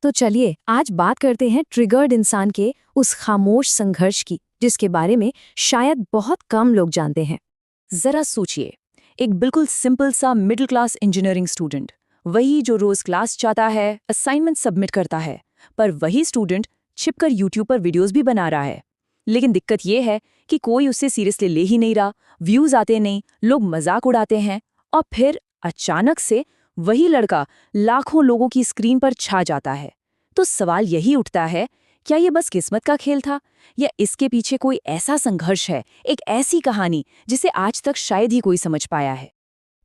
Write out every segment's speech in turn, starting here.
तो चलिए आज बात करते हैं ट्रिगर्ड इंसान के उस खामोश संघर्ष की जिसके बारे में शायद बहुत कम लोग जानते हैं। जरा सोचिए, एक बिल्कुल सिंपल सा मिडिल क्लास इंजीनियरिंग स्टूडेंट, वही जो रोज क्लास जाता है, असाइनमेंट सबमिट करता है, पर वही स्टूडेंट छिपकर यूट्यूब पर वीडियोस भी बना रहा है। लेकिन दिक्कत ये है कि कोई उससे सीरियसली ले ही नहीं रहा, व्यूज आते नहीं, लोग मजाक उड़ाते हैं, और फिर अचानक से वही लड़का लाखों लोगों की स्क्रीन पर छा जाता है। तो सवाल यही उठता है, क्या ये बस किस्मत का खेल था, या इसके पीछे कोई ऐसा संघर्ष है, एक ऐसी कहानी जिसे आज तक शायद ही कोई समझ पाया है।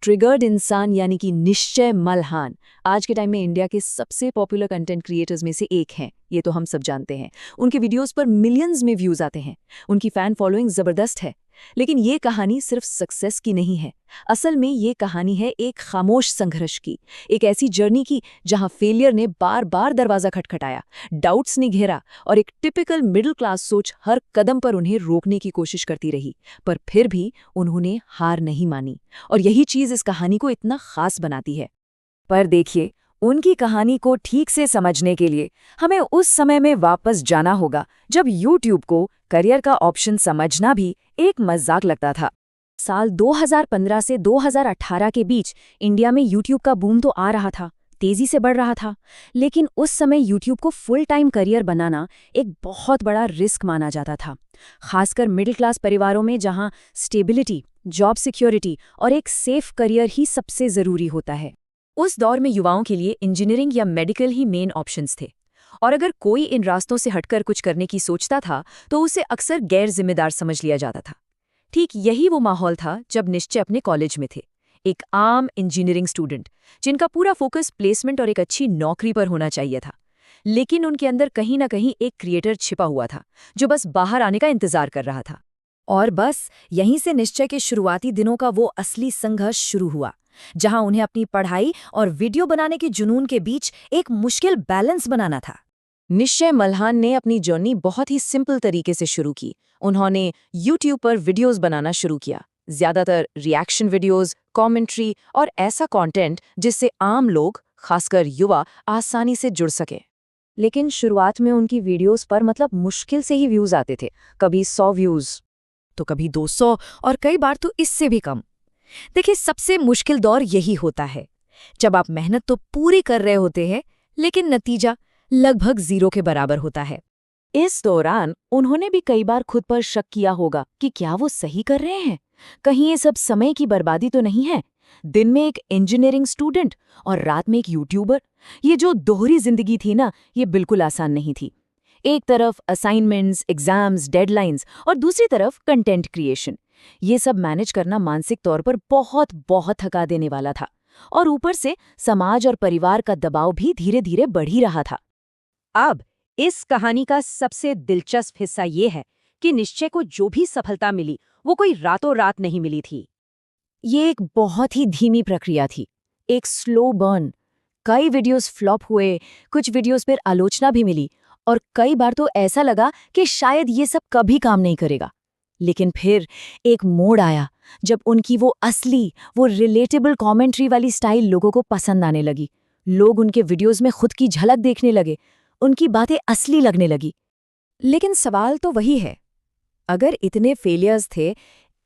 ट्रिगर्ड इंसान यानी कि निश्चय मल्हान आज के टाइम में इंडिया के सबसे पॉपुलर कंटेंट क्रिएटर्स में से एक हैं, ये तो हम सब जानते हैं। उनके वीडियोस पर मिलियंस में व्यूज आते हैं, उनकी फैन फॉलोइंग जबरदस्त है। लेकिन ये कहानी सिर्फ सक्सेस की नहीं है। असल में ये कहानी है एक खामोश संघर्ष की, एक ऐसी जर्नी की जहां फेलियर ने बार बार दरवाजा खटखटाया, डाउट्स ने घेरा, और एक टिपिकल मिडिल क्लास सोच हर कदम पर उन्हें रोकने की कोशिश करती रही। पर फिर भी उन्होंने हार नहीं मानी, और यही चीज इस कहानी को इतना खास बनाती है। पर देखिए, उनकी कहानी को ठीक से समझने के लिए हमें उस समय में वापस जाना होगा जब YouTube को करियर का ऑप्शन समझना भी एक मजाक लगता था। साल 2015 से 2018 के बीच इंडिया में YouTube का बूम तो आ रहा था, तेजी से बढ़ रहा था, लेकिन उस समय YouTube को फुल टाइम करियर बनाना एक बहुत बड़ा रिस्क माना जाता था, खासकर मिडिल क्लास परिवारों में जहां स्टेबिलिटी, जॉब सिक्योरिटी और एक सेफ करियर ही सबसे जरूरी होता है। उस दौर में युवाओं के लिए इंजीनियरिंग या मेडिकल ही मेन ऑप्शंस थे, और अगर कोई इन रास्तों से हटकर कुछ करने की सोचता था तो उसे अक्सर गैर जिम्मेदार समझ लिया जाता था। ठीक यही वो माहौल था जब निश्चय अपने कॉलेज में थे, एक आम इंजीनियरिंग स्टूडेंट जिनका पूरा फोकस प्लेसमेंट और एक अच्छी नौकरी पर होना चाहिए था। लेकिन उनके अंदर कहीं ना कहीं एक क्रिएटर छिपा हुआ था जो बस बाहर आने का इंतजार कर रहा था। और बस यहीं से निश्चय के शुरुआती दिनों का वो असली संघर्ष शुरू हुआ, जहां उन्हें अपनी पढ़ाई और वीडियो बनाने के जुनून के बीच एक मुश्किल बैलेंस बनाना था। निश्चय मल्हान ने अपनी जर्नी बहुत ही सिंपल तरीके से शुरू की। उन्होंने YouTube पर वीडियोस बनाना शुरू किया, ज्यादातर रिएक्शन वीडियोस, कमेंट्री और ऐसा कंटेंट जिससे आम लोग, खासकर युवा, आसानी से जुड़ सके। लेकिन शुरुआत में उनकी वीडियोस पर मुश्किल से ही व्यूज आते थे, कभी 100 व्यूज तो कभी 200, और कई बार तो इससे भी कम। देखिए, सबसे मुश्किल दौर यही होता है जब आप मेहनत तो पूरी कर रहे होते हैं लेकिन नतीजा लगभग 0 के बराबर होता है। इस दौरान उन्होंने भी कई बार खुद पर शक किया होगा कि क्या वो सही कर रहे हैं, कहीं ये सब समय की बर्बादी तो नहीं है। दिन में एक इंजीनियरिंग स्टूडेंट और रात में एक यूट्यूबर, ये जो दोहरी जिंदगी थी ना, ये बिल्कुल आसान नहीं थी। एक तरफ असाइनमेंट्स, एग्जाम्स, डेडलाइंस, और दूसरी तरफ कंटेंट क्रिएशन। ये सब मैनेज करना मानसिक तौर पर बहुत बहुत थका देने वाला था, और ऊपर से समाज और परिवार का दबाव भी धीरे धीरे बढ़ ही रहा था। अब इस कहानी का सबसे दिलचस्प हिस्सा ये है कि निश्चय को जो भी सफलता मिली वो कोई रातों रात नहीं मिली थी। ये एक बहुत ही धीमी प्रक्रिया थी, एक स्लो बर्न। कई वीडियोस फ्लॉप हुए, कुछ वीडियोस पर आलोचना भी मिली, और कई बार तो ऐसा लगा कि शायद ये सब कभी काम नहीं करेगा। लेकिन फिर एक मोड़ आया जब उनकी वो असली, वो रिलेटेबल कमेंट्री वाली स्टाइल लोगों को पसंद आने लगी। लोग उनके वीडियोस में खुद की झलक देखने लगे, उनकी बातें असली लगने लगी। लेकिन सवाल तो वही है, अगर इतने फेलियर्स थे,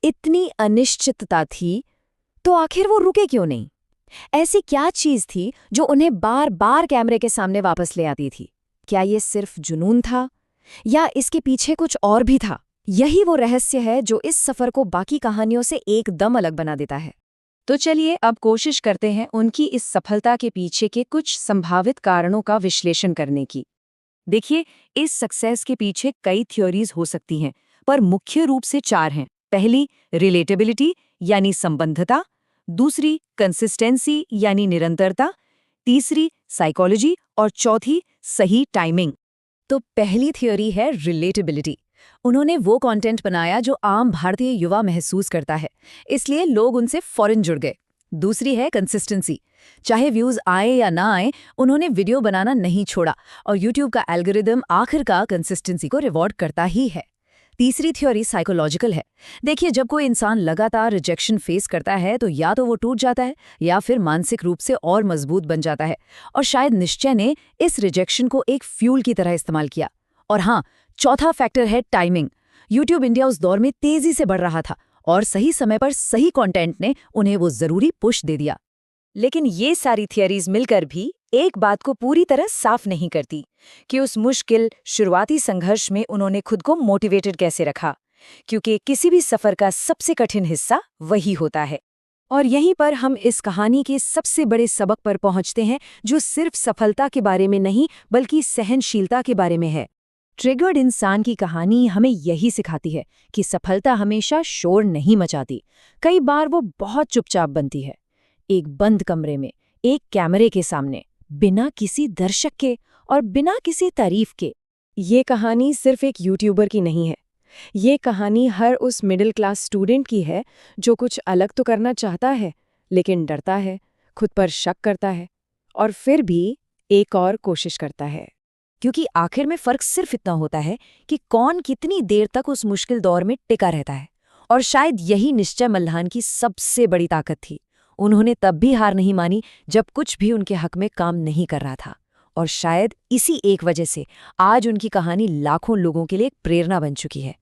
इतनी अनिश्चितता थी, तो आखिर वो रुके क्यों नहीं? ऐसी क्या चीज थी जो उन्हें बार बार कैमरे के सामने वापस ले आती थी? क्या ये सिर्फ जुनून था, या इसके पीछे कुछ और भी था? यही वो रहस्य है जो इस सफर को बाकी कहानियों से एकदम अलग बना देता है। तो चलिए अब कोशिश करते हैं उनकी इस सफलता के पीछे के कुछ संभावित कारणों का विश्लेषण करने की। देखिए, इस सक्सेस के पीछे कई थ्योरीज हो सकती हैं, पर मुख्य रूप से 4 हैं। पहली, रिलेटेबिलिटी यानी संबंधता। दूसरी, कंसिस्टेंसी यानी निरंतरता। तीसरी, साइकोलॉजी, और चौथी, सही टाइमिंग। तो पहली थ्योरी है रिलेटेबिलिटी। उन्होंने वो कंटेंट बनाया जो आम भारतीय युवा महसूस करता है, इसलिए लोग उनसे फौरन जुड़ गए। दूसरी है कंसिस्टेंसी। चाहे व्यूज आए या ना आए, उन्होंने वीडियो बनाना नहीं छोड़ा, और YouTube का एल्गोरिदम आखिरकार कंसिस्टेंसी को रिवॉर्ड करता ही है। तीसरी थ्योरी साइकोलॉजिकल है। देखिए, जब कोई इंसान लगातार रिजेक्शन फेस करता है तो या तो वो टूट जाता है या फिर मानसिक रूप से और मजबूत बन जाता है। और शायद निश्चय ने इस रिजेक्शन को एक फ्यूल की तरह इस्तेमाल किया। और हाँ, चौथा फैक्टर है टाइमिंग। यूट्यूब इंडिया उस दौर में तेजी से बढ़ रहा था और सही समय पर सही कंटेंट ने उन्हें वो जरूरी पुश दे दिया। लेकिन ये सारी थियरीज मिलकर भी एक बात को पूरी तरह साफ नहीं करती कि उस मुश्किल शुरुआती संघर्ष में उन्होंने खुद को मोटिवेटेड कैसे रखा, क्योंकि किसी भी सफर का सबसे कठिन हिस्सा वही होता है। और यहीं पर हम इस कहानी के सबसे बड़े सबक पर पहुंचते हैं, जो सिर्फ सफलता के बारे में नहीं बल्कि सहनशीलता के बारे में है। ट्रिगर्ड इंसान की कहानी हमें यही सिखाती है कि सफलता हमेशा शोर नहीं मचाती। कई बार वो बहुत चुपचाप बनती है, एक बंद कमरे में, एक कैमरे के सामने, बिना किसी दर्शक के और बिना किसी तारीफ के। ये कहानी सिर्फ एक यूट्यूबर की नहीं है। ये कहानी हर उस मिडिल क्लास स्टूडेंट की है जो कुछ अलग तो करना चाहता है, लेकिन डरता है, खुद पर शक करता है और फिर भी एक और कोशिश करता है। क्योंकि आखिर में फर्क सिर्फ इतना होता है कि कौन कितनी देर तक उस मुश्किल दौर में टिका रहता है। और शायद यही निश्चय मल्हान की सबसे बड़ी ताकत थी। उन्होंने तब भी हार नहीं मानी जब कुछ भी उनके हक में काम नहीं कर रहा था। और शायद इसी एक वजह से आज उनकी कहानी लाखों लोगों के लिए एक प्रेरणा बन चुकी है।